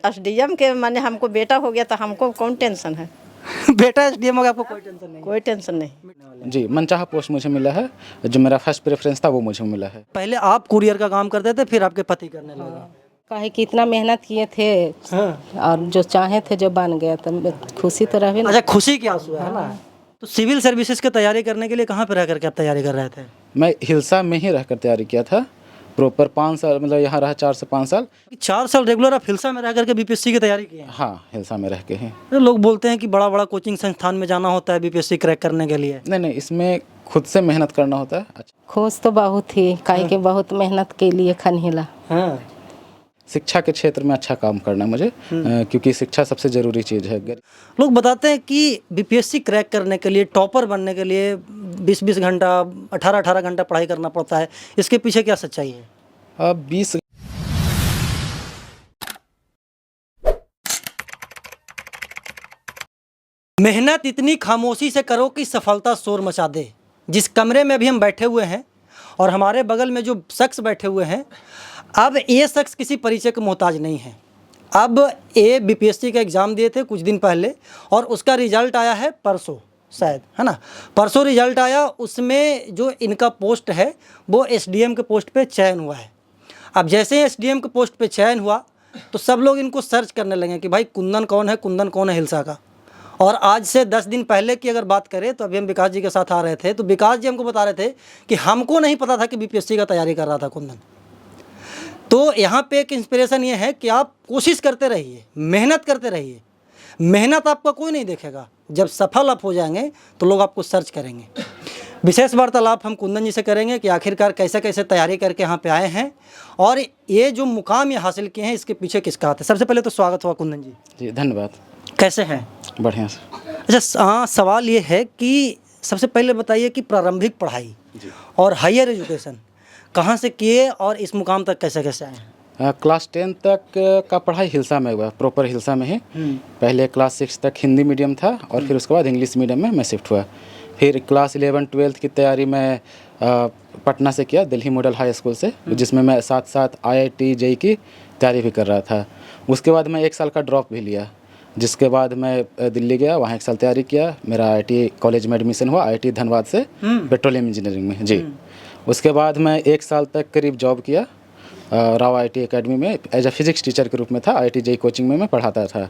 SDM के माने हमको बेटा हो गया तो हमको कौन टेंशन है। बेटा एसडीएम हो गया, आपको कोई टेंशन नहीं? कोई टेंशन नहीं। जी, मनचाहा पोस्ट मुझे मिला है, जो मेरा फर्स्ट प्रेफरेंस था वो मुझे मिला है। पहले आप कुरियर का काम करते थे, फिर आपके पति करने लगे। काहे कि इतना मेहनत किए थे और जो चाहे थे जो बन गया, तो खुशी तो रहे ना। अच्छा, खुशी के आंसू है ना। तो सिविल सर्विसेज की तैयारी करने के लिए कहाँ पे रह करके आप तैयारी कर रहे थे? मैं हिलसा में ही रहकर तैयारी किया था, प्रॉपर 5 साल, मतलब यहाँ रहा 4 से 5 साल। 4 साल रेगुलर आप हिलसा में रह करके बीपीएससी की तैयारी की है? हाँ, हिलसा में रह के ही। तो लोग बोलते हैं कि बड़ा बड़ा कोचिंग संस्थान में जाना होता है बीपीएससी क्रैक करने के लिए। नहीं, इसमें खुद से मेहनत करना होता है। अच्छा, खुश तो बहुत थी, काहे कि बहुत मेहनत के लिए खनहिला। हाँ, शिक्षा के क्षेत्र में अच्छा काम करना है मुझे, क्योंकि शिक्षा सबसे ज़रूरी चीज़ है। लोग बताते हैं कि बीपीएससी क्रैक करने के लिए, टॉपर बनने के लिए 20-20 घंटा, 18-18 घंटा पढ़ाई करना पड़ता है। इसके पीछे क्या सच्चाई है? अब 20 मेहनत इतनी खामोशी से करो कि सफलता शोर मचा दे। जिस कमरे में अभी हम बैठे हुए हैं और हमारे बगल में जो शख्स बैठे हुए हैं, अब ये शख्स किसी परिचय का मोहताज नहीं है। अब ये बीपीएससी का एग्ज़ाम दिए थे कुछ दिन पहले और उसका रिजल्ट आया है परसों, शायद, है ना। परसों रिजल्ट आया, उसमें जो इनका पोस्ट है वो एसडीएम के पोस्ट पे चयन हुआ है। अब जैसे ही एसडीएम के पोस्ट पे चयन हुआ तो सब लोग इनको सर्च करने लगे कि भाई कुंदन कौन है, कुंदन कौन है हिलसा का। और आज से 10 दिन पहले की अगर बात करें तो अभी हम विकास जी के साथ आ रहे थे, तो विकास जी हमको बता रहे थे कि हमको नहीं पता था कि बीपीएससी का तैयारी कर रहा था कुंदन। तो यहाँ पे एक इंस्पिरेशन ये है कि आप कोशिश करते रहिए, मेहनत करते रहिए। मेहनत आपका कोई नहीं देखेगा, जब सफल आप हो जाएंगे तो लोग आपको सर्च करेंगे। विशेष वार्तालाप हम कुंदन जी से करेंगे कि आखिरकार कैसे कैसे तैयारी करके यहाँ पे आए हैं और ये जो मुकाम ये हासिल किए हैं इसके पीछे किसका हाथ है। सबसे पहले तो स्वागत हुआ कुंदन जी। जी, धन्यवाद। कैसे हैं? बढ़िया से। अच्छा, हाँ, सवाल ये है कि सबसे पहले बताइए कि प्रारंभिक पढ़ाई और हायर एजुकेशन कहाँ से किए और इस मुकाम तक कैसे कैसे आए हैं? क्लास 10 तक का पढ़ाई हिलसा में हुआ, प्रॉपर हिलसा में ही। पहले क्लास 6 तक हिंदी मीडियम था और फिर उसके बाद इंग्लिश मीडियम में मैं शिफ्ट हुआ। फिर क्लास 11-12 की तैयारी मैं पटना से किया, दिल्ली मॉडल हाई स्कूल से, जिसमें मैं साथ साथ IIT JEE की तैयारी भी कर रहा था। उसके बाद मैं 1 साल का ड्रॉप भी लिया, जिसके बाद मैं दिल्ली गया, वहाँ 1 साल तैयारी किया। मेरा IIT कॉलेज में एडमिशन हुआ, IIT धनबाद से, पेट्रोलियम इंजीनियरिंग में। जी, उसके बाद मैं 1 साल तक करीब जॉब किया राव IIT एकेडमी में, एज अ फिजिक्स टीचर के रूप में था। IIT JEE कोचिंग में मैं पढ़ाता था।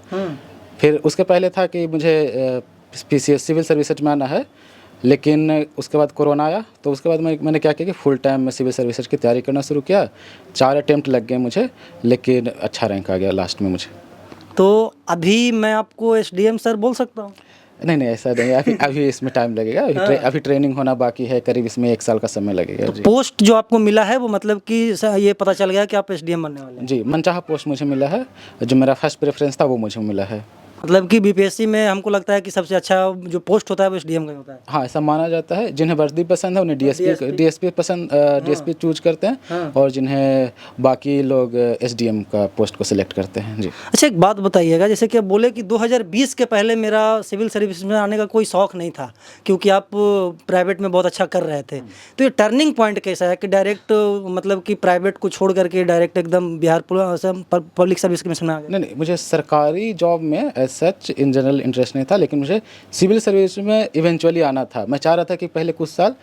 फिर उसके पहले था कि मुझे PCS सिविल सर्विसेज में आना है, लेकिन उसके बाद कोरोना आया, तो उसके बाद मैंने क्या किया कि फुल टाइम में सिविल सर्विसेज की तैयारी करना शुरू किया। 4 अटेम्प्ट लग गए मुझे, लेकिन अच्छा रैंक आ गया लास्ट में मुझे। तो अभी मैं आपको एसडीएम सर बोल सकता हूँ? नहीं, ऐसा नहीं। अभी इसमें टाइम लगेगा। अभी ट्रेनिंग होना बाकी है, करीब इसमें 1 साल का समय लगेगा। तो पोस्ट जो आपको मिला है वो मतलब कि ये पता चल गया कि आप एसडीएम बनने वाले हैं? जी, मनचाहा पोस्ट मुझे मिला है, जो मेरा फर्स्ट प्रेफरेंस था वो मुझे मिला है। मतलब कि बीपीएससी में हमको लगता है कि सबसे अच्छा जो पोस्ट होता है वो एसडीएम का ही होता है। हाँ, ऐसा माना जाता है। जिन्हें वर्दी पसंद है उन्हें डीएसपी पसंद, डीएसपी चूज करते हैं, और जिन्हें बाकी लोग एसडीएम का पोस्ट को सिलेक्ट करते हैं। जी। अच्छा, एक बात बताइएगा, जैसे कि आप बोले कि 2020 के पहले मेरा सिविल सर्विस में आने का कोई शौक़ नहीं था, क्योंकि आप प्राइवेट में बहुत अच्छा कर रहे थे। तो ये टर्निंग पॉइंट कैसा है कि डायरेक्ट मतलब कि प्राइवेट को छोड़ करके डायरेक्ट एकदम बिहार पब्लिक सर्विस कमीशन में आ गए? नहीं, मुझे सरकारी जॉब में सच इन जनरल इंटरेस्ट नहीं था, लेकिन मुझे सिविल सर्विस में इवेंचुअली आना था। मैं चाह रहा था कि पहले कुछ साल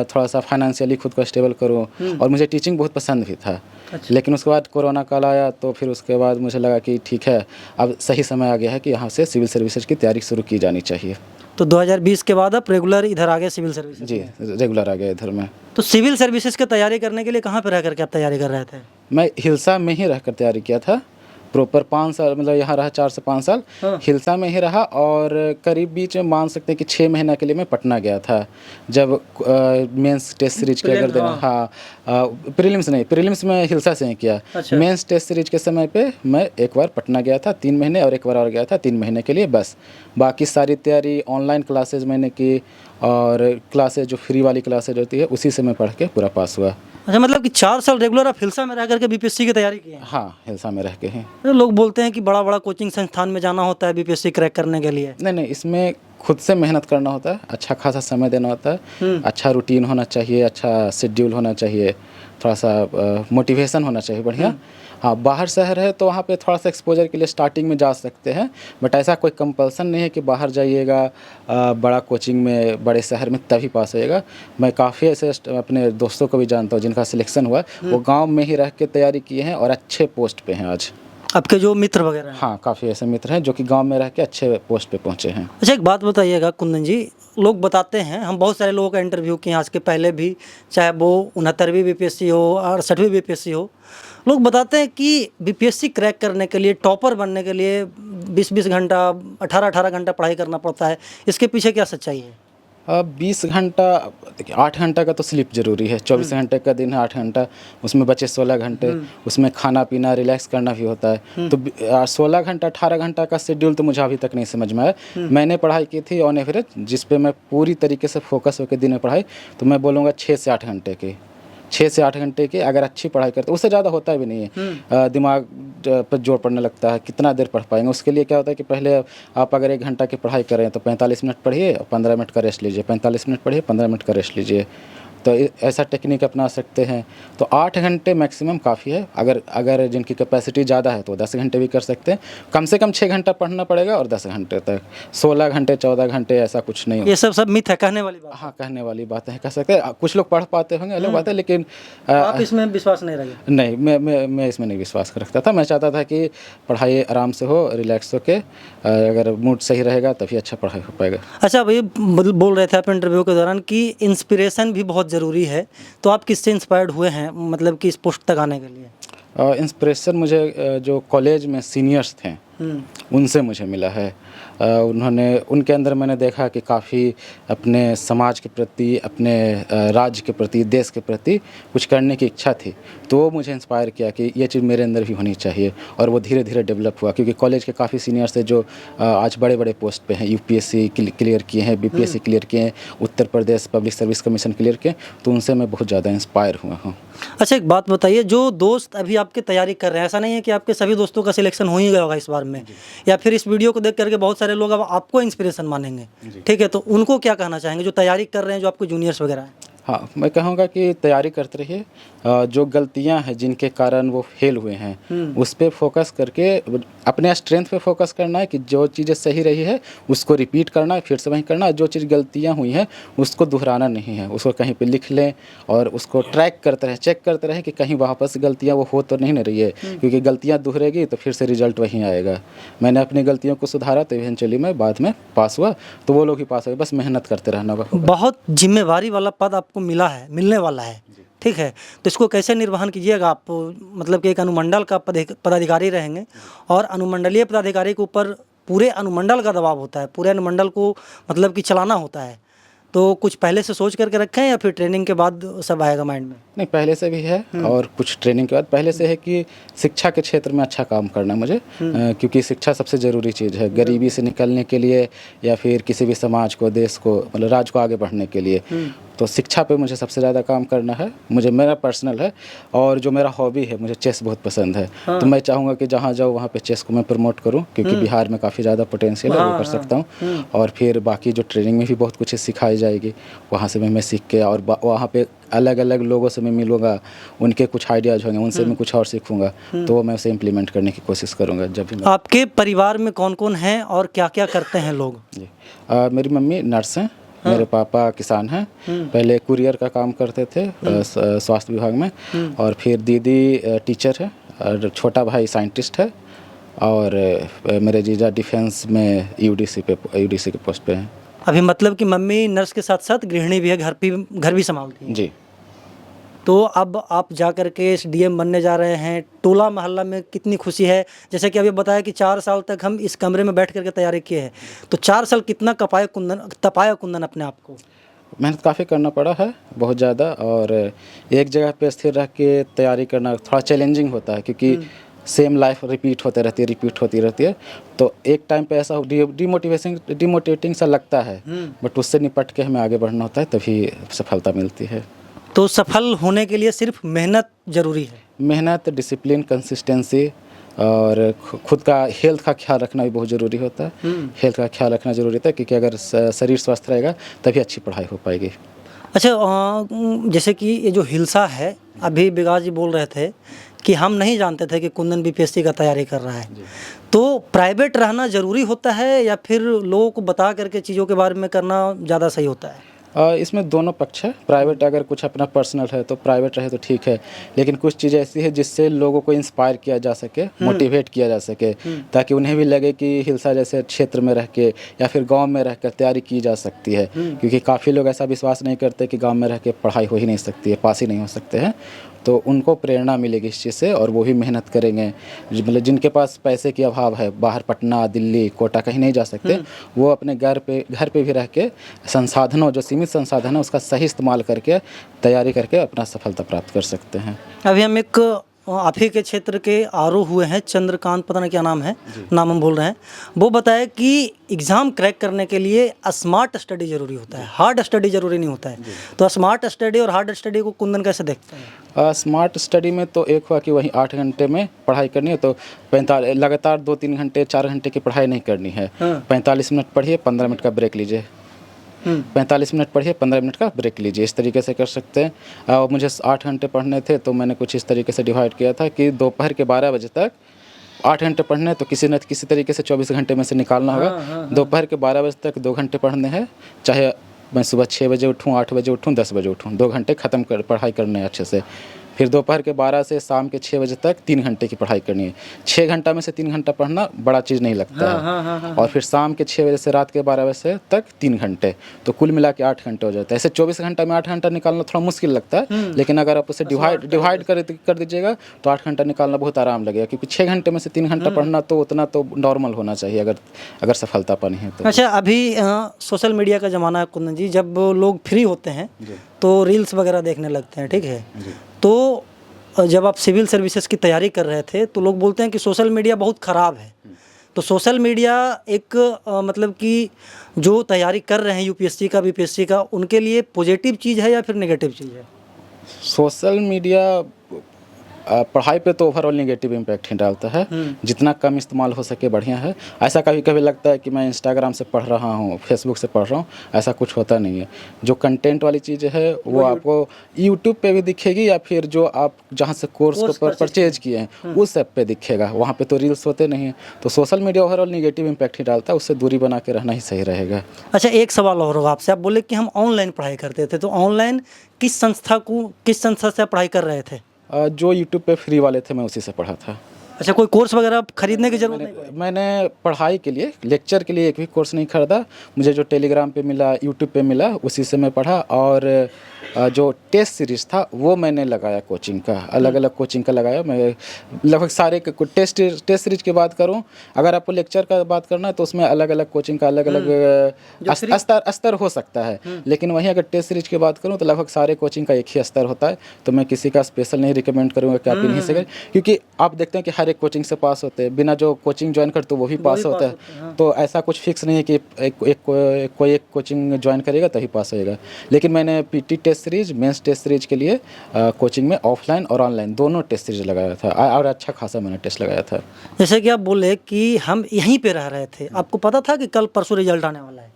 थोड़ा सा फाइनेंशियली खुद को स्टेबल करूं, और मुझे टीचिंग बहुत पसंद भी था। अच्छा। लेकिन उसके बाद कोरोना काल आया, तो फिर उसके बाद मुझे लगा कि ठीक है, अब सही समय आ गया है कि यहाँ से सिविल सर्विसेज की तैयारी शुरू की जानी चाहिए। तो 2020 के बाद आप रेगुलर इधर आ गए सिविल सर्विस? जी, रेगुलर आ गया इधर में। तो सिविल सर्विसेज की तैयारी करने के लिए कहाँ पर रह करके आप तैयारी कर रहे थे? मैं हिलसा में ही रहकर तैयारी किया था, प्रॉपर 5 साल, मतलब यहाँ रहा 4 से 5 साल। हिलसा में ही रहा, और करीब बीच में मान सकते हैं कि 6 महीना के लिए मैं पटना गया था, जब मेंस टेस्ट सीरीज के अगर देना। हाँ, प्रीलिम्स में हिलसा से ही किया। अच्छा। मेंस टेस्ट सीरीज के समय पे मैं एक बार पटना गया था 3 महीने, और एक बार और गया था 3 महीने के लिए, बस। बाकी सारी तैयारी ऑनलाइन क्लासेज मैंने की, और क्लासेज जो फ्री वाली क्लासेज होती है उसी से मैं पढ़ के पूरा पास हुआ। अच्छा, मतलब कि 4 साल रेगुलर आप हिलसा में रह करके बीपीएससी की तैयारी की है? हाँ, हिलसा में रह के हैं। तो लोग बोलते हैं कि बड़ा बड़ा कोचिंग संस्थान में जाना होता है बीपीएससी क्रैक करने के लिए। नहीं, इसमें खुद से मेहनत करना होता है, अच्छा खासा समय देना होता है, अच्छा रूटीन होना चाहिए, अच्छा शेड्यूल होना चाहिए, थोड़ा सा मोटिवेशन होना चाहिए बढ़िया, हाँ, बाहर शहर है तो वहाँ पे थोड़ा सा एक्सपोजर के लिए स्टार्टिंग में जा सकते हैं, बट ऐसा कोई कंपल्सन नहीं है कि बाहर जाइएगा बड़ा कोचिंग में बड़े शहर में तभी पास होएगा। मैं काफ़ी ऐसे अपने दोस्तों को भी जानता हूँ जिनका सिलेक्शन हुआ, वो गांव में ही रह के तैयारी किए हैं और अच्छे पोस्ट पे हैं आज। आपके जो मित्र वगैरह हैं? हाँ, काफ़ी ऐसे मित्र हैं जो कि गांव में रह के अच्छे पोस्ट पे पहुँचे हैं। अच्छा, एक बात बताइएगा कुंदन जी, लोग बताते हैं, हम बहुत सारे लोगों का इंटरव्यू किए आज के पहले भी, चाहे वो 69वीं बीपीएससी हो और 68वीं बीपीएससी हो, लोग बताते हैं कि बीपीएससी क्रैक करने के लिए, टॉपर बनने के लिए 20-20 घंटा, 18-18 घंटा पढ़ाई करना पड़ता है। इसके पीछे क्या सच्चाई है? 20 घंटा, देखिए 8 घंटा का तो स्लीप ज़रूरी है। 24 घंटे का दिन है, 8 घंटा, उसमें बचे 16 घंटे, उसमें खाना पीना रिलैक्स करना भी होता है। तो 16 घंटा 18 घंटा का शेड्यूल तो मुझे अभी तक नहीं समझ में आया। मैंने पढ़ाई की थी ऑन एवरेज, जिस पे मैं पूरी तरीके से फोकस होकर दिन में पढ़ाई, तो मैं बोलूँगा 6 से 8 घंटे की, 6 से 8 घंटे की अगर अच्छी पढ़ाई करते, उससे ज़्यादा होता भी नहीं है। दिमाग पर जोर पड़ने लगता है, कितना देर पढ़ पाएंगे। उसके लिए क्या होता है कि पहले आप अगर 1 घंटा की पढ़ाई करें तो 45 मिनट पढ़िए, 15 मिनट का रेस्ट लीजिए, 45 मिनट पढ़िए, 15 मिनट का रेस्ट लीजिए। तो ऐसा टेक्निक अपना सकते हैं। तो 8 घंटे मैक्सिमम काफ़ी है। अगर जिनकी कैपेसिटी ज़्यादा है तो 10 घंटे भी कर सकते हैं। कम से कम 6 घंटा पढ़ना पड़ेगा और 10 घंटे तक, 16 घंटे 14 घंटे ऐसा कुछ नहीं ये सब मिथ है, कहने वाली बात? हाँ, कहने वाली बातें हैं, कह सकते हैं। कुछ लोग पढ़ पाते होंगे, अलग बात है, लेकिन आप इसमें विश्वास नहीं रखे? नहीं, मैं इसमें नहीं विश्वास रखता था। मैं चाहता था कि पढ़ाई आराम से हो, रिलैक्स होके, अगर मूड सही रहेगा तभी अच्छा पढ़ाई हो पाएगा। अच्छा भाई, बोल रहे थे आप इंटरव्यू के दौरान कि इंस्पिरेशन भी बहुत ज़रूरी है, तो आप किससे इंस्पायर्ड हुए हैं, मतलब कि इस पोस्ट तक आने के लिए? इंस्पिरेशन मुझे जो कॉलेज में सीनियर्स थे उनसे मुझे मिला है। उनके अंदर मैंने देखा कि काफ़ी अपने समाज के प्रति, अपने राज्य के प्रति, देश के प्रति कुछ करने की इच्छा थी। तो वो मुझे इंस्पायर किया कि ये चीज़ मेरे अंदर भी होनी चाहिए, और वो धीरे धीरे डेवलप हुआ। क्योंकि कॉलेज के काफ़ी सीनियर्स थे जो आज बड़े बड़े पोस्ट पे हैं, यूपीएससी क्लियर किए हैं, बीपीएससी क्लियर किए हैं, Uttar Pradesh public service commission clear किए, तो उनसे मैं बहुत ज़्यादा इंस्पायर हुआ हूँ। अच्छा, एक बात बताइए, जो दोस्त अभी आपकी तैयारी कर रहे हैं, ऐसा नहीं है कि आपके सभी दोस्तों का सिलेक्शन हो ही गया होगा इस बार में, या फिर इस वीडियो को देख करके बहुत सारे लोग अब आपको इंस्पिरेशन मानेंगे, ठीक है, तो उनको क्या कहना चाहेंगे जो तैयारी कर रहे हैं, जो आपके जूनियर्स वगैरह हैं? हाँ, मैं कहूँगा कि तैयारी करते रहिए। जो गलतियाँ हैं जिनके कारण वो फेल हुए हैं, उस पर फोकस करके अपने स्ट्रेंथ पे फोकस करना है कि जो चीज़ें सही रही है उसको रिपीट करना है, फिर से वहीं करना है। जो चीज़ गलतियाँ हुई हैं उसको दोहराना नहीं है, उसको कहीं पे लिख लें और उसको ट्रैक करते रहें, चेक करते रहें कि कहीं वापस गलतियाँ वो हो तो नहीं ना रही है, क्योंकि गलतियाँ दोहरेगी तो फिर से रिजल्ट वहीं आएगा। मैंने अपनी गलतियों को सुधारा तो इवेंचुअली मैं बाद में पास हुआ, तो वो लोग ही पास हुए। बस मेहनत करते रहना होगा। बहुत जिम्मेवारी वाला पद आपको मिला है, मिलने वाला है, ठीक है, तो इसको कैसे निर्वहन कीजिएगा आप? मतलब कि एक अनुमंडल का पदाधिकारी रहेंगे और अनुमंडलीय पदाधिकारी के ऊपर पूरे अनुमंडल का दबाव होता है, पूरे अनुमंडल को मतलब कि चलाना होता है, तो कुछ पहले से सोच करके रखें या फिर ट्रेनिंग के बाद सब आएगा माइंड में? नहीं, पहले से भी है और कुछ ट्रेनिंग के बाद पहले से है कि शिक्षा के क्षेत्र में अच्छा काम करना है मुझे, क्योंकि शिक्षा सबसे ज़रूरी चीज़ है गरीबी से निकलने के लिए, या फिर किसी भी समाज को, देश को, मतलब राज्य को आगे बढ़ने के लिए। तो शिक्षा पे मुझे सबसे ज़्यादा काम करना है। मुझे, मेरा पर्सनल है, और जो मेरा हॉबी है, मुझे चेस बहुत पसंद है। तो मैं चाहूँगा कि जहाँ जाऊँ वहाँ पे चेस को मैं प्रमोट करूँ, क्योंकि बिहार में काफ़ी ज़्यादा पोटेंशियल है, वो कर सकता हूँ। और फिर बाकी जो ट्रेनिंग में भी बहुत कुछ सिखाई जाएगी, वहाँ से मैं सीख के, और वहाँ पे अलग अलग लोगों से मैं मिलूँगा, उनके कुछ आइडियाज़ होंगे, उनसे मैं कुछ और सीखूँगा, तो मैं उसे इम्प्लीमेंट करने की कोशिश करूँगा जब भी। आपके परिवार में कौन कौन हैं और क्या क्या करते हैं लोग? जी, मेरी मम्मी नर्स हैं, मेरे पापा किसान हैं, पहले कुरियर का काम करते थे स्वास्थ्य विभाग में, और फिर दीदी टीचर है, और छोटा भाई साइंटिस्ट है, और मेरे जीजा डिफेंस में यूडीसी के पोस्ट पे हैं। अभी मतलब कि मम्मी नर्स के साथ साथ गृहिणी भी है, घर भी संभालती है? जी। तो अब आप जा कर के डीएम बनने जा रहे हैं, टोला मोहल्ला में कितनी खुशी है? जैसे कि अभी बताया कि 4 साल तक हम इस कमरे में बैठ करके तैयारी किए हैं, तो 4 साल कितना तपाया कुंदन अपने आप को? मेहनत काफ़ी करना पड़ा है, बहुत ज़्यादा, और एक जगह पे स्थिर रह के तैयारी करना थोड़ा चैलेंजिंग होता है, क्योंकि सेम लाइफ रिपीट होती रहती है। तो एक टाइम पे ऐसा डिमोटिवेटिंग सा लगता है, बट उससे निपट के हमें आगे बढ़ना होता है, तभी सफलता मिलती है। तो सफल होने के लिए सिर्फ मेहनत ज़रूरी है? मेहनत, डिसिप्लिन, कंसिस्टेंसी, और खुद का हेल्थ का ख्याल रखना भी बहुत ज़रूरी होता है। हेल्थ का ख्याल रखना ज़रूरी होता है, क्योंकि अगर शरीर स्वस्थ रहेगा तभी अच्छी पढ़ाई हो पाएगी। अच्छा, जैसे कि ये जो हिलसा है, अभी बिगाज जी बोल रहे थे कि हम नहीं जानते थे कि कुंदन बीपीएससी का तैयारी कर रहा है। तो प्राइवेट रहना ज़रूरी होता है या फिर लोगों को बता करके चीज़ों के बारे में करना ज़्यादा सही होता है? इसमें दोनों पक्ष है। प्राइवेट अगर कुछ अपना पर्सनल है तो प्राइवेट रहे तो ठीक है, लेकिन कुछ चीज़ें ऐसी है जिससे लोगों को इंस्पायर किया जा सके, मोटिवेट किया जा सके, ताकि उन्हें भी लगे कि हिलसा जैसे क्षेत्र में रह के या फिर गांव में रहकर तैयारी की जा सकती है। क्योंकि काफ़ी लोग ऐसा विश्वास नहीं करते कि गांव में रह के पढ़ाई हो ही नहीं सकती है, पास ही नहीं हो सकते हैं। तो उनको प्रेरणा मिलेगी इस चीज़ से और वो भी मेहनत करेंगे। मतलब जिनके पास पैसे की अभाव है, बाहर पटना, दिल्ली, कोटा कहीं नहीं जा सकते, वो अपने घर पे भी रह के संसाधनों, जो सीमित संसाधन है उसका सही इस्तेमाल करके तैयारी करके अपना सफलता प्राप्त कर सकते हैं। अभी हम एक आप ही के क्षेत्र के आरओ हुए हैं, चंद्रकांत, पता नहीं क्या नाम है, नाम हम भूल रहे हैं। वो बताया कि एग्ज़ाम क्रैक करने के लिए स्मार्ट स्टडी ज़रूरी होता है, हार्ड स्टडी ज़रूरी नहीं होता है। तो स्मार्ट स्टडी और हार्ड स्टडी को कुंदन कैसे देखते हैं? स्मार्ट स्टडी में तो एक हुआ कि वही 8 घंटे में पढ़ाई करनी है, तो 45 लगातार 2-3 घंटे 4 घंटे की पढ़ाई नहीं करनी है। 45 मिनट पढ़िए, 15 मिनट का ब्रेक लीजिए। 45 मिनट पढ़िए, 15 मिनट का ब्रेक लीजिए, इस तरीके से कर सकते हैं। मुझे 8 घंटे पढ़ने थे तो मैंने कुछ इस तरीके से डिवाइड किया था कि दोपहर के 12 बजे तक 8 घंटे पढ़ने, तो किसी न किसी तरीके से 24 घंटे में से निकालना होगा। दोपहर के 12 बजे तक 2 घंटे पढ़ने हैं, चाहे मैं सुबह 6 बजे उठूँ, 8 बजे उठूँ, 10 बजे उठूँ, 2 घंटे ख़त्म कर पढ़ाई करने हैं अच्छे से। फिर दोपहर के 12 से शाम के 6 बजे तक 3 घंटे की पढ़ाई करनी है। 6 घंटा में से 3 घंटा पढ़ना बड़ा चीज़ नहीं लगता है। और फिर शाम के 6 बजे से रात के 12 बजे तक 3 घंटे, तो कुल मिला के 8 घंटे हो जाता है। ऐसे 24 घंटा में 8 घंटा निकालना थोड़ा मुश्किल लगता है, लेकिन अगर आप उसे डिवाइड कर दीजिएगा तो 8 घंटा निकालना बहुत आराम लगेगा। क्योंकि 6 घंटे में से 3 घंटा पढ़ना तो उतना तो नॉर्मल होना चाहिए अगर सफलता पानी है तो। अच्छा, अभी सोशल मीडिया का ज़माना है कुंदन जी, जब लोग फ्री होते हैं तो रील्स वगैरह देखने लगते हैं, ठीक है? तो जब आप सिविल सर्विसेज की तैयारी कर रहे थे तो लोग बोलते हैं कि सोशल मीडिया बहुत ख़राब है। तो सोशल मीडिया एक मतलब कि जो तैयारी कर रहे हैं यूपीएससी का, बीपीएससी का, उनके लिए पॉजिटिव चीज़ है या फिर नेगेटिव चीज़ है? सोशल मीडिया पढ़ाई पे तो ओवरऑल नेगेटिव इम्पैक्ट ही डालता है। जितना कम इस्तेमाल हो सके बढ़िया है। ऐसा कभी कभी लगता है कि मैं इंस्टाग्राम से पढ़ रहा हूँ, फेसबुक से पढ़ रहा हूँ, ऐसा कुछ होता नहीं है। जो कंटेंट वाली चीज़ें है वो आपको यूट्यूब पे भी दिखेगी या फिर जो आप जहाँ से कोर्स को परचेज किए हैं उस ऐप पे दिखेगा, वहाँ पे तो रील्स होते नहीं हैं। तो social media overall negative impact ही डालता है, उससे दूरी बना के रहना ही सही रहेगा। अच्छा, एक सवाल और होगा आपसे। आप बोले कि हम ऑनलाइन पढ़ाई करते थे, तो ऑनलाइन किस संस्था से पढ़ाई कर रहे थे? जो यूट्यूब पे फ्री वाले थे मैं उसी से पढ़ा था। अच्छा, कोई कोर्स वगैरह खरीदने की जरूरत नहीं? मैंने पढ़ाई के लिए, लेक्चर के लिए एक भी कोर्स नहीं खरीदा। मुझे जो टेलीग्राम पे मिला, यूट्यूब पे मिला, उसी से मैं पढ़ा। और जो टेस्ट सीरीज़ था वो मैंने लगाया कोचिंग का, अलग अलग कोचिंग का लगाया। मैं लगभग सारे टेस्ट सीरीज की बात करूं, अगर आपको लेक्चर का बात करना है तो उसमें अलग अलग कोचिंग का अलग अलग स्तर हो सकता है। लेकिन वहीं अगर टेस्ट सीरीज की बात करूं तो लगभग सारे कोचिंग का एक ही स्तर होता है। तो मैं किसी का स्पेशल नहीं रिकमेंड करूँगा कि आप इन्हीं से करें, क्योंकि आप देखते हैं कि हर एक कोचिंग से पास होते हैं, बिना जो कोचिंग ज्वाइन करते वो भी पास होता है। तो ऐसा कुछ फिक्स नहीं है कि कोई एक कोचिंग ज्वाइन करेगा तभी पास होएगा। लेकिन मैंने PT test series, mains test series के लिए कोचिंग में ऑफलाइन और ऑनलाइन दोनों टेस्ट सीरीज लगाया था और अच्छा खासा मैंने टेस्ट लगाया था। जैसे कि आप बोले कि हम यहीं पे रह रहे थे, आपको पता था कि कल परसों रिजल्ट आने वाला है?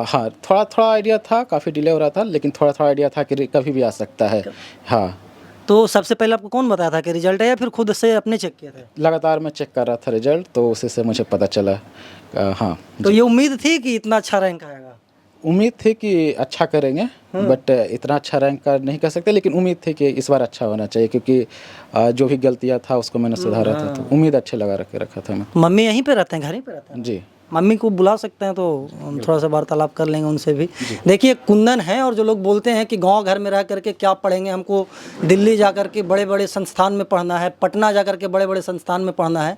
हाँ, थोड़ा आइडिया था, काफ़ी डिले हो रहा था, लेकिन थोड़ा आइडिया था कि कभी भी आ सकता है। हाँ। तो सबसे पहले आपको कौन बताया था कि रिजल्ट है, या फिर खुद से अपने चेक किया था? लगातार मैं चेक कर रहा था रिजल्ट, तो उसी से मुझे पता चला। हाँ। तो ये उम्मीद थी कि इतना अच्छा रैंक आएगा? उम्मीद थी कि अच्छा करेंगे, बट इतना अच्छा रैंक कर नहीं कर सकते, लेकिन उम्मीद थी कि इस बार अच्छा होना चाहिए, क्योंकि जो भी गलतियाँ था उसको मैंने सुधारा था। तो उम्मीद अच्छे लगा रखा था मैं। मम्मी यहीं पे रहते हैं, घर ही पे रहते हैं? जी। मम्मी को बुला सकते हैं तो हम थोड़ा सा वार्तालाप कर लेंगे उनसे भी। देखिए, कुंदन है, और जो लोग बोलते हैं कि गांव घर में रह करके क्या पढ़ेंगे, हमको दिल्ली जा कर के बड़े बड़े संस्थान में पढ़ना है, पटना जा कर के बड़े बड़े संस्थान में पढ़ना है,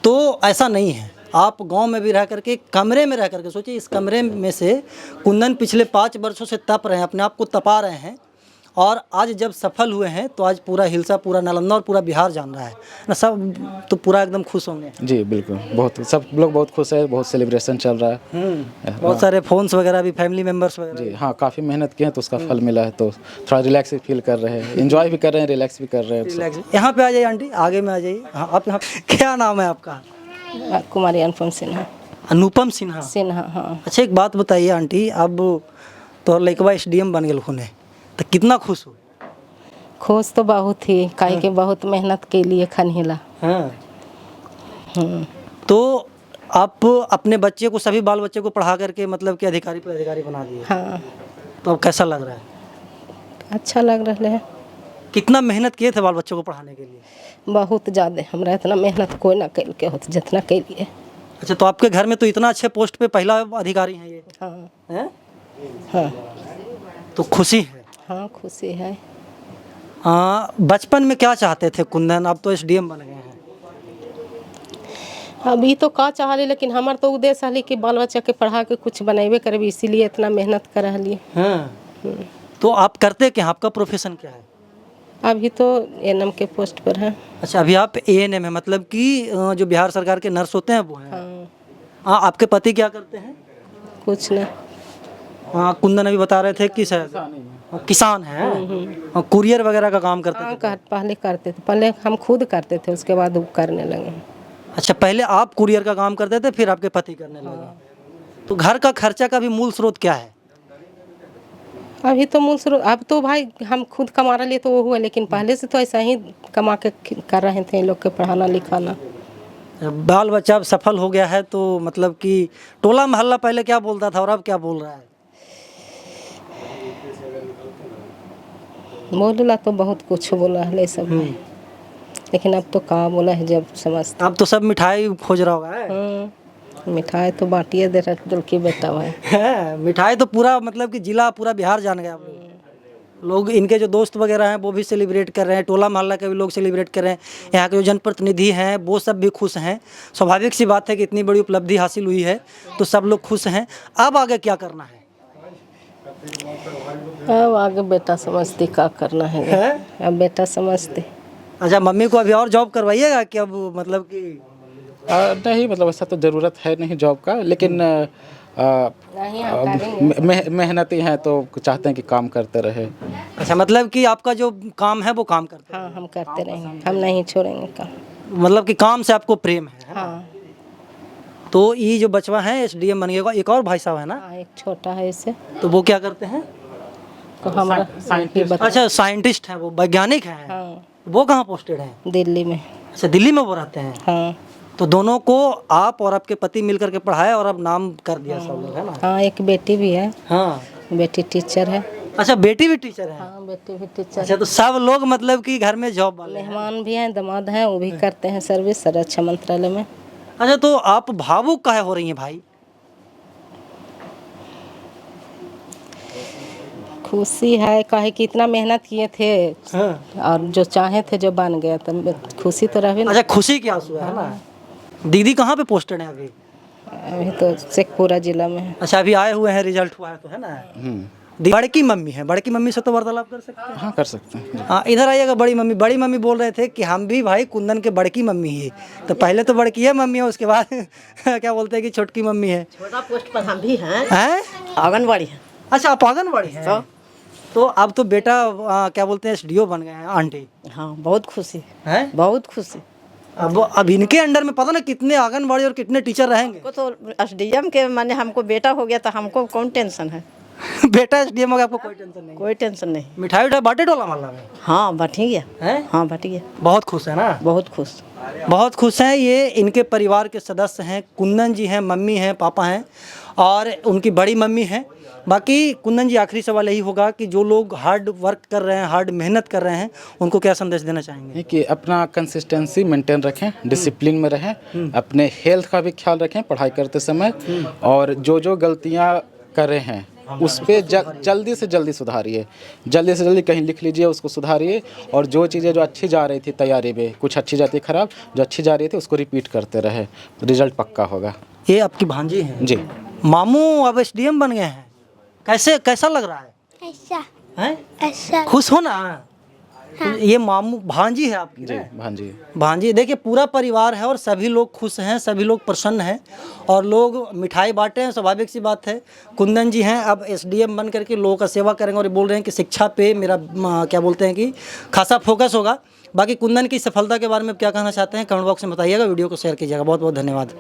तो ऐसा नहीं है। आप गांव में भी रह करके, कमरे में रह करके सोचिए, इस कमरे में से कुंदन पिछले 5 वर्षों से तप रहे हैं, अपने आप को तपा रहे हैं, और आज जब सफल हुए हैं तो आज पूरा हिलसा, पूरा नालंदा और पूरा बिहार जान रहा है ना। सब तो पूरा एकदम खुश होंगे। जी बिल्कुल, बहुत सब लोग बहुत खुश है, बहुत सेलिब्रेशन चल रहा है। बहुत सारे फोन्स वगैरह भी, फैमिली मेम्बर्स वगैरह। जी हाँ, काफ़ी मेहनत की है तो उसका फल मिला है, तो थोड़ा रिलैक्स फील कर रहे हैं, एंजॉय भी कर रहे हैं, रिलैक्स भी कर रहे हैं। यहाँ पे आ जाइए आंटी, आगे में आ जाइए। हाँ, आप यहाँ, क्या नाम है आपका? कुमारी अनुपम सिन्हा। अनुपम सिन्हा? सिन्हा, हाँ। अच्छा, एक बात बताइए आंटी, अब तो लड़कवा SDM बन गए होने, तो कितना खुश हो? खुश तो बहुत ही काहे के बहुत मेहनत के लिए खनहिला। हाँ। तो आप अपने बच्चे को, सभी बाल बच्चे को पढ़ा करके मतलब कि अधिकारी पर अधिकारी बना दिए। हाँ, तो अब कैसा लग रहा है? अच्छा लग रहा है। कितना मेहनत किए थे बाल बच्चों को पढ़ाने के लिए? बहुत ज़्यादा, हमरा इतना मेहनत कोई ना कैल के होत जितना कैलिए। अच्छा, तो आपके घर में तो इतना अच्छे पोस्ट पे पहला अधिकारी हैं ये, हाँ हैं? हाँ तो खुशी है। हाँ, खुशी है। हाँ, बचपन में क्या चाहते थे कुंदन? अब तो एसडीएम बन गए हैं। अभी तो का चाहली, लेकिन हमार तो उद्देश्य हली कि बाल बच्चा के पढ़ा के कुछ बनेबे करबी, इसीलिए इतना मेहनत कर रही। हाँ। तो आप करते क्या? आपका प्रोफेशन क्या है? अभी तो एनएम के पोस्ट पर है। अच्छा, अभी आप एएनएम है, मतलब कि जो बिहार सरकार के नर्स होते हैं वो हैं। हाँ, हाँ, आपके पति क्या करते हैं? कुछ नहीं। हाँ, कुंदन अभी बता रहे थे कि किसान हैं। हाँ, कुरियर वगैरह का काम करते हाँ, थे। पहले करते थे, पहले हम खुद करते थे, उसके बाद वो करने लगे। अच्छा, पहले आप कुरियर का काम करते थे, फिर आपके पति करने लगे। तो घर का खर्चा का भी मूल स्रोत क्या है? अभी तो मूल स्रोत, अब तो भाई हम खुद कमा रहे तो वो हुआ, लेकिन पहले से तो ऐसा ही कमा के कर रहे थे, इन लोग के पढ़ाना लिखाना। बाल बच्चा अब सफल हो गया है, तो मतलब कि टोला मोहल्ला पहले क्या बोलता था और अब क्या बोल रहा है? बोला तो बहुत कुछ बोला है सब, लेकिन अब तो कहाँ बोला है जब समझते। अब तो सब मिठाई खोज रहा होगा है? मिठाई तो बांटिए दे रहा दिल की बेटा भाई। है, मिठाई तो पूरा मतलब कि जिला पूरा बिहार जान गया। लोग इनके जो दोस्त वगैरह हैं वो भी सेलिब्रेट कर रहे हैं, टोला मोहल्ला के भी लोग सेलिब्रेट कर रहे हैं, यहाँ के जो जनप्रतिनिधि हैं वो सब भी खुश हैं। स्वाभाविक सी बात है कि इतनी बड़ी उपलब्धि हासिल हुई है तो सब लोग खुश हैं। अब आगे क्या करना है? अब आगे बेटा समझती क्या करना है, अब बेटा समझते। अच्छा, मम्मी को अभी और जॉब करवाइएगा कि अब मतलब कि नहीं, मतलब ऐसा तो ज़रूरत है नहीं जॉब का, लेकिन मेहनती हैं तो चाहते हैं कि काम करते रहे। अच्छा, मतलब कि आपका जो काम है वो काम करते हाँ, हम करते रहेंगे, हम नहीं छोड़ेंगे काम। हैं, मतलब कि काम से आपको प्रेम है। हाँ तो ये जो बचवा है एसडीएम बन गया, एक और भाई साहब है ना, हाँ, एक छोटा है इससे, तो वो क्या करते हैं? तो हमारा अच्छा, साइंटिस्ट हैं, वो वैज्ञानिक हैं। हाँ, वो कहाँ पोस्टेड हैं? दिल्ली में। अच्छा, दिल्ली में वो रहते हैं। हाँ तो दोनों को आप और आपके पति मिल करके पढ़ाया और अब नाम कर दिया सब लोग, है ना? हाँ, एक बेटी भी है, हाँ। बेटी टीचर है। अच्छा, बेटी भी टीचर है? हाँ, बेटी भी टीचर। अच्छा, तो सब लोग मतलब कि घर में जॉब वाले हैं। मेहमान भी हैं, दामाद हैं, वो भी करते हैं सर्विस रक्षा मंत्रालय में। अच्छा, तो आप भावुक काहे हो रही हैं भाई? खुशी है, काहे कि इतना मेहनत किए थे हाँ। और जो चाहे थे जो बन गया, तो खुशी तो रहे ना। अच्छा, खुशी के आंसू है ना? दीदी कहाँ पे पोस्टेड है अभी? अभी तो शेखपुरा जिला में है। अच्छा, अभी आए हुए हैं, रिजल्ट हुआ है तो, है ना? बड़की मम्मी है, बड़की मम्मी से तो वार्तालाप कर सकते हैं। हाँ, कर सकते हैं। हाँ, इधर आइएगा। बड़ी मम्मी बोल रहे थे कि हम भी भाई कुंदन के बड़की मम्मी है। तो पहले तो बड़की है मम्मी है, उसके बाद क्या बोलते हैं कि छोटकी मम्मी है। छोटा पोस्ट पर हम भी हैं, हैं? आंगनबाड़ी है। अच्छा, आप आंगनबाड़ी हैं? तो अब तो बेटा क्या बोलते हैं एसडीओ बन गए हैं आंटी। हाँ, बहुत खुशी हैं? बहुत खुशी। अब इनके अंडर में पता ना कितने आंगनबाड़ी और कितने टीचर रहेंगे। हमको तो एसडीएम के माने हमको बेटा हो गया तो हमको कौन टेंशन है? बेटा एसडीएम हो गया, आपको कोई टेंशन नहीं? कोई टेंशन नहीं। मिठाई उठाई बांटे टोला मोहल्ला में? हाँ, बट गया। हैं? हाँ, बट गया। बहुत खुश है ना? बहुत खुश। बहुत खुश हैं। ये इनके परिवार के सदस्य हैं। कुंदन जी हैं, मम्मी हैं, पापा हैं और उनकी बड़ी मम्मी हैं। बाकी कुंदन जी, आखिरी सवाल यही होगा कि जो लोग हार्ड वर्क कर रहे हैं, हार्ड मेहनत कर रहे हैं, उनको क्या संदेश देना चाहेंगे? कि अपना कंसिस्टेंसी मेंटेन रखें, डिसिप्लिन में रहें, अपने हेल्थ का भी ख्याल रखें पढ़ाई करते समय, और जो गलतियां कर रहे हैं उस पर जल्दी से जल्दी सुधारिए, जल्दी से जल्दी कहीं लिख लीजिए, उसको सुधारिए, और जो चीज़ें जो अच्छी जा रही थी तैयारी में, कुछ अच्छी जाती है खराब, जो अच्छी जा रही थी उसको रिपीट करते रहे, रिजल्ट पक्का होगा। ये आपकी भांजी हैं? जी। मामू अब एसडीएम बन गए हैं, कैसा लग रहा है? ऐसा हैं? ऐसा खुश हो ना? हाँ। ये मामू भांजी है आपकी? जी, भांजी। भांजी, देखिए पूरा परिवार है और सभी लोग खुश हैं, सभी लोग प्रसन्न हैं और लोग मिठाई बांटे हैं। स्वाभाविक सी बात है। कुंदन जी हैं, अब एसडीएम बन करके लोगों का सेवा करेंगे और ये बोल रहे हैं कि शिक्षा पे मेरा क्या बोलते हैं कि खासा फोकस होगा। बाकी कुंदन की सफलता के बारे में क्या कहना चाहते हैं कमेंट बॉक्स में बताइएगा, वीडियो को शेयर कीजिएगा। बहुत बहुत धन्यवाद।